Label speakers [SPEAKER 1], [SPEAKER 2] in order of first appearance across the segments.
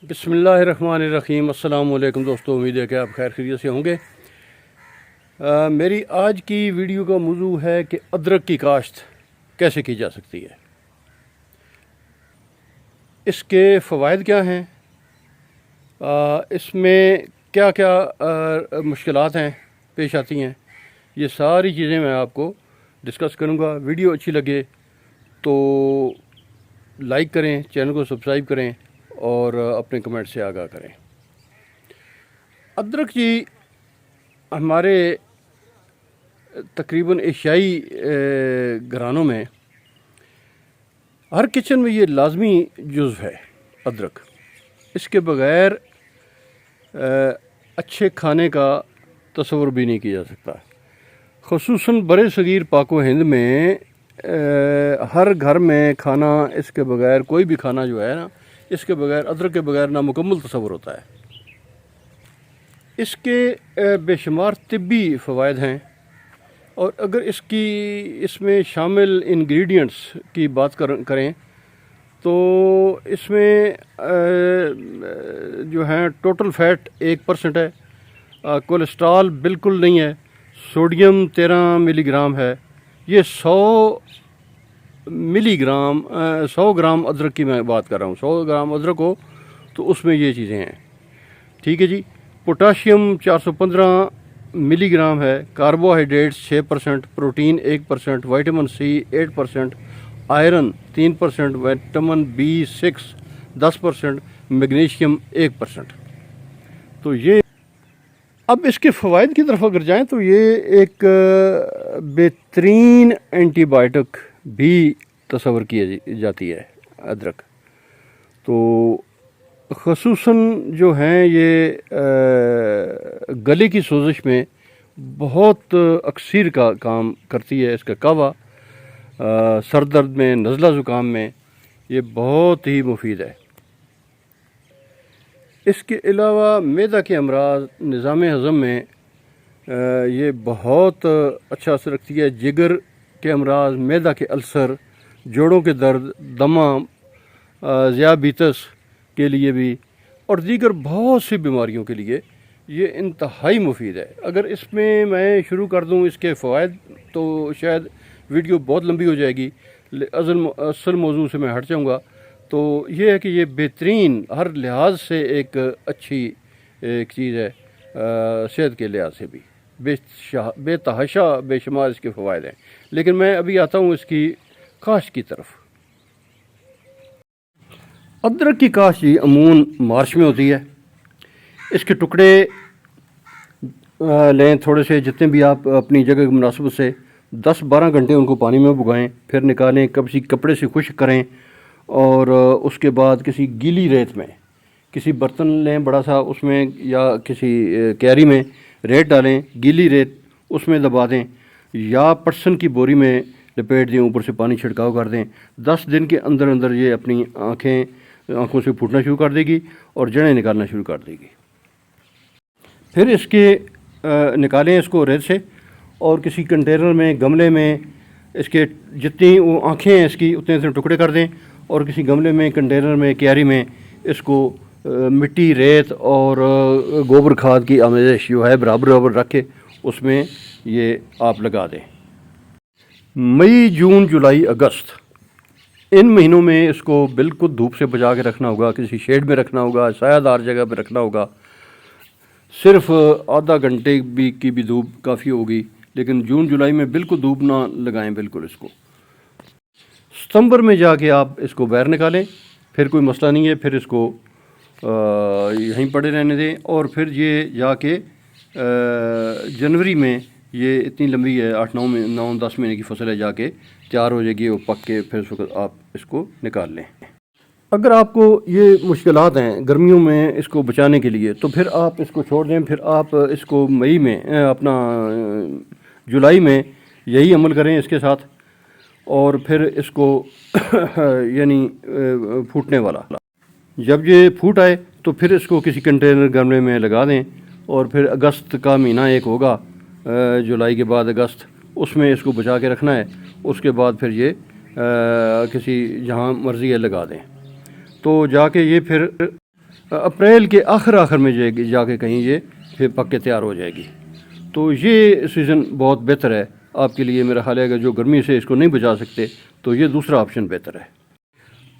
[SPEAKER 1] بسم اللہ الرحمن الرحیم۔ السلام علیکم دوستو، امید ہے کہ آپ خیر خیریت سے ہوں گے۔ میری آج کی ویڈیو کا موضوع ہے کہ ادرک کی کاشت کیسے کی جا سکتی ہے، اس کے فوائد کیا ہیں، اس میں کیا کیا مشکلات ہیں پیش آتی ہیں، یہ ساری چیزیں میں آپ کو ڈسکس کروں گا۔ ویڈیو اچھی لگے تو لائک کریں، چینل کو سبسکرائب کریں اور اپنے کمنٹ سے آگاہ کریں۔ ادرک جی ہمارے تقریباً ایشیائی گھرانوں میں ہر کچن میں یہ لازمی جزو ہے ادرک۔ اس کے بغیر اچھے کھانے کا تصور بھی نہیں کیا جا سکتا۔ خصوصاً برِ صغیر پاک و ہند میں ہر گھر میں کھانا اس کے بغیر، کوئی بھی کھانا جو ہے نا، اس کے بغیر، ادرک کے بغیر نامکمل تصور ہوتا ہے۔ اس کے بے شمار طبی فوائد ہیں، اور اگر اس میں شامل انگریڈینٹس کی بات کریں تو اس میں جو ہیں ٹوٹل فیٹ 1% ہے، کولیسٹرول بالکل نہیں ہے، سوڈیم 13 ملی گرام ہے۔ یہ 100 گرام ادرک کی میں بات کر رہا ہوں، 100 گرام ادرک ہو تو اس میں یہ چیزیں ہیں، ٹھیک ہے جی۔ پوٹاشیم 415 ملی گرام ہے، carbohydrates 6%، protein 1%، vitamin C 8%، iron 3%، vitamin B6 10%، magnesium 1%۔ تو یہ اب اس کے فوائد کی طرف اگر جائیں تو یہ ایک بہترین اینٹی بائیوٹک بھی تصور کی جاتی ہے ادرک۔ تو خصوصاً جو ہیں یہ گلے کی سوزش میں بہت اکثیر کا کام کرتی ہے۔ اس کا قہوہ سر درد میں، نزلہ زکام میں یہ بہت ہی مفید ہے۔ اس کے علاوہ معدہ کے امراض، نظام ہضم میں یہ بہت اچھا اثر رکھتی ہے۔ جگر کے امراض، معدہ کے السر، جوڑوں کے درد، دمہ، ذیابیطس کے لیے بھی، اور دیگر بہت سی بیماریوں کے لیے یہ انتہائی مفید ہے۔ اگر اس میں شروع کر دوں اس کے فوائد تو شاید ویڈیو بہت لمبی ہو جائے گی، اصل موضوع سے میں ہٹ جاؤں گا۔ تو یہ ہے کہ یہ بہترین ہر لحاظ سے ایک اچھی ایک چیز ہے، صحت کے لحاظ سے بھی بے تحاشا بے شمار اس کے فوائد ہیں۔ لیکن میں ابھی آتا ہوں اس کی کاشت کی طرف۔ ادرک کی کاشت جی عموماً مارچ میں ہوتی ہے۔ اس کے ٹکڑے لیں تھوڑے سے، جتنے بھی آپ اپنی جگہ کی مناسبت سے، 10-12 گھنٹے ان کو پانی میں بھگائیں، پھر نکالیں، کسی کپڑے سے خشک کریں، اور اس کے بعد کسی گیلی ریت میں، کسی برتن لیں بڑا سا، اس میں یا کسی کیری میں ریت ڈالیں، گیلی ریت اس میں دبا دیں، یا پٹسن کی بوری میں لپیٹ دیں، اوپر سے پانی چھڑکاؤ کر دیں۔ 10 دن کے اندر اندر یہ اپنی آنکھوں سے پھوٹنا شروع کر دے گی اور جڑیں نکالنا شروع کر دے گی۔ پھر اس کے نکالیں اس کو ریت سے، اور کسی کنٹینر میں، گملے میں، اس کے جتنی وہ آنکھیں ہیں اس کی اتنے ٹکڑے کر دیں، اور کسی گملے میں، کنٹینر میں، کیاری میں اس کو مٹی، ریت اور گوبر کھاد کی آمیزش جو ہے برابر رکھ کے اس میں یہ آپ لگا دیں۔ مئی، جون، جولائی، اگست، ان مہینوں میں اس کو بالکل دھوپ سے بچا کے رکھنا ہوگا، کسی شیڈ میں رکھنا ہوگا، سایہ دار جگہ پہ رکھنا ہوگا۔ صرف آدھا گھنٹے کی بھی دھوپ کافی ہوگی، لیکن جون جولائی میں بالکل دھوپ نہ لگائیں بالکل اس کو۔ ستمبر میں جا کے آپ اس کو باہر نکالیں، پھر کوئی مسئلہ نہیں ہے، پھر اس کو یہیں پڑے رہنے دیں، اور پھر یہ جا کے جنوری میں، یہ اتنی لمبی ہے، 8-9-10 مہینے کی فصل ہے، جا کے تیار ہو جائے گی، وہ پک کے پھر اس وقت آپ اس کو نکال لیں۔ اگر آپ کو یہ مشکلات ہیں گرمیوں میں اس کو بچانے کے لیے، تو پھر آپ اس کو چھوڑ دیں، پھر آپ اس کو مئی میں جولائی میں یہی عمل کریں اس کے ساتھ، اور پھر اس کو یعنی پھوٹنے والا، جب یہ پھوٹ آئے تو پھر اس کو کسی کنٹینر گملے میں لگا دیں، اور پھر اگست کا مہینہ ایک ہوگا، جولائی کے بعد اگست، اس میں اس کو بچا کے رکھنا ہے۔ اس کے بعد پھر یہ کسی جہاں مرضی ہے لگا دیں، تو جا کے یہ پھر اپریل کے آخر میں جا کے کہیں یہ پھر پک کے تیار ہو جائے گی. تو یہ سیزن بہت بہتر ہے آپ کے لیے میرا خیال ہے. اگر جو گرمی سے اس کو نہیں بچا سکتے تو یہ دوسرا آپشن بہتر ہے.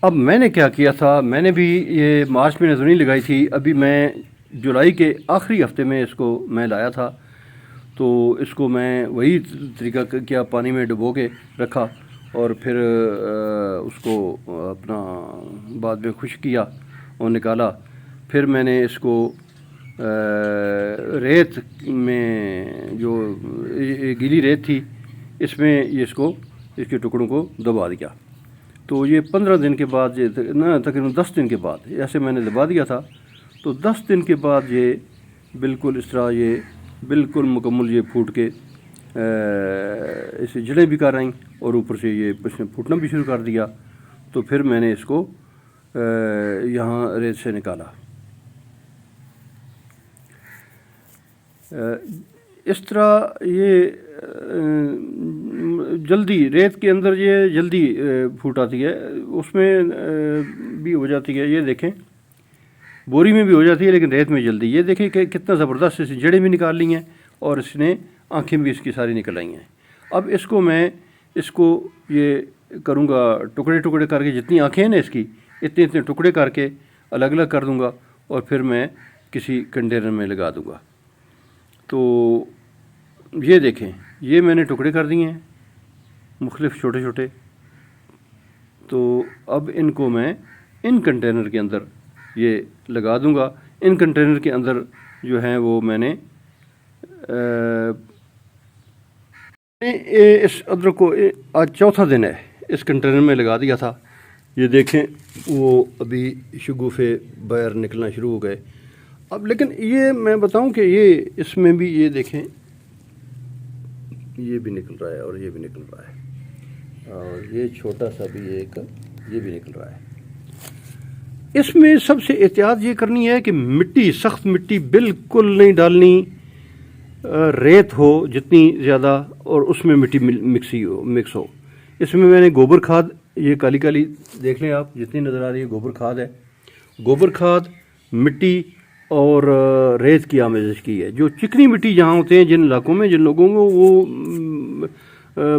[SPEAKER 1] اب میں نے کیا کیا تھا، میں نے بھی یہ مارچ میں نظر نہیں لگائی تھی، ابھی میں جولائی کے آخری ہفتے میں اس کو میں لایا تھا. تو اس کو میں وہی طریقہ کیا، پانی میں ڈبو کے رکھا اور پھر اس کو اپنا بعد میں خشک کیا اور نکالا. پھر میں نے اس کو ریت میں جو گیلی ریت تھی اس میں اس کے ٹکڑوں کو دبا دیا. تو یہ 15 دن کے بعد تقریباً 10 دن کے بعد ایسے میں نے دبا دیا تھا. تو 10 دن کے بعد یہ بالکل اس طرح یہ بالکل مکمل یہ پھوٹ کے اسے جڑیں بھی کر رہیں اور اوپر سے یہ اس نے پھوٹنا بھی شروع کر دیا. تو پھر میں نے اس کو یہاں ریت سے نکالا. اس طرح یہ جلدی ریت کے اندر یہ جلدی پھوٹ آتی ہے، اس میں بھی ہو جاتی ہے. یہ دیکھیں بوری میں بھی ہو جاتی ہے لیکن ریت میں جلدی. یہ دیکھیں کہ کتنا زبردست اس جڑیں بھی نکال لی ہیں اور اس نے آنکھیں بھی اس کی ساری نکل آئی ہیں. اب اس کو میں یہ کروں گا ٹکڑے ٹکڑے کر کے، جتنی آنکھیں ہیں نا اس کی اتنے ٹکڑے کر کے الگ الگ کر دوں گا اور پھر میں کسی کنٹینر میں لگا دوں گا. تو یہ دیکھیں یہ میں نے ٹکڑے کر دیے ہیں مختلف چھوٹے چھوٹے. تو اب ان کو میں ان کنٹینر کے اندر یہ لگا دوں گا. ان کنٹینر کے اندر جو ہیں وہ میں نے اس ادرک کو آج چوتھا دن ہے اس کنٹینر میں لگا دیا تھا. یہ دیکھیں وہ ابھی شگوفے باہر نکلنا شروع ہو گئے. اب لیکن یہ میں بتاؤں کہ یہ اس میں بھی یہ دیکھیں یہ بھی نکل رہا ہے اور یہ بھی نکل رہا ہے اور یہ چھوٹا سا بھی ایک یہ بھی نکل رہا ہے. اس میں سب سے احتیاط یہ کرنی ہے کہ مٹی، سخت مٹی بالکل نہیں ڈالنی، ریت ہو جتنی زیادہ اور اس میں مٹی مکس ہو. اس میں نے گوبر کھاد، یہ کالی کالی دیکھ لیں آپ جتنی نظر آ رہی ہے گوبر کھاد ہے. گوبر کھاد، مٹی اور ریت کی آمیزش کی ہے. جو چکنی مٹی جہاں ہوتے ہیں جن علاقوں میں جن لوگوں کو وہ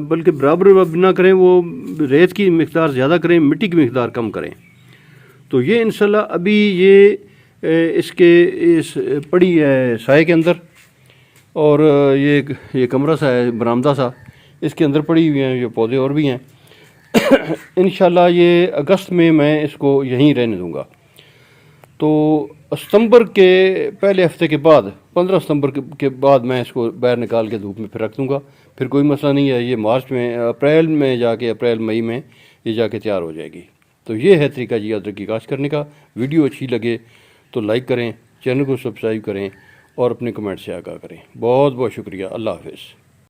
[SPEAKER 1] بلکہ برابر نہ کریں، وہ ریت کی مقدار زیادہ کریں، مٹی کی مقدار کم کریں. تو یہ انشاءاللہ ابھی یہ اس پڑی ہے سائے کے اندر اور یہ کمرہ سا ہے برآمدہ سا، اس کے اندر پڑی ہوئی ہیں یہ پودے اور بھی ہیں. انشاءاللہ یہ اگست میں اس کو یہیں رہنے دوں گا. تو ستمبر کے پہلے ہفتے کے بعد 15 ستمبر کے بعد میں اس کو باہر نکال کے دھوپ میں پھر رکھ دوں گا. پھر کوئی مسئلہ نہیں ہے. یہ مارچ میں اپریل مئی میں یہ جا کے تیار ہو جائے گی. تو یہ ہے طریقہ جی ادرک کی کاشت کرنے کا. ویڈیو اچھی لگے تو لائک کریں، چینل کو سبسکرائب کریں اور اپنے کمنٹ سے آگاہ کریں. بہت بہت شکریہ. اللہ حافظ.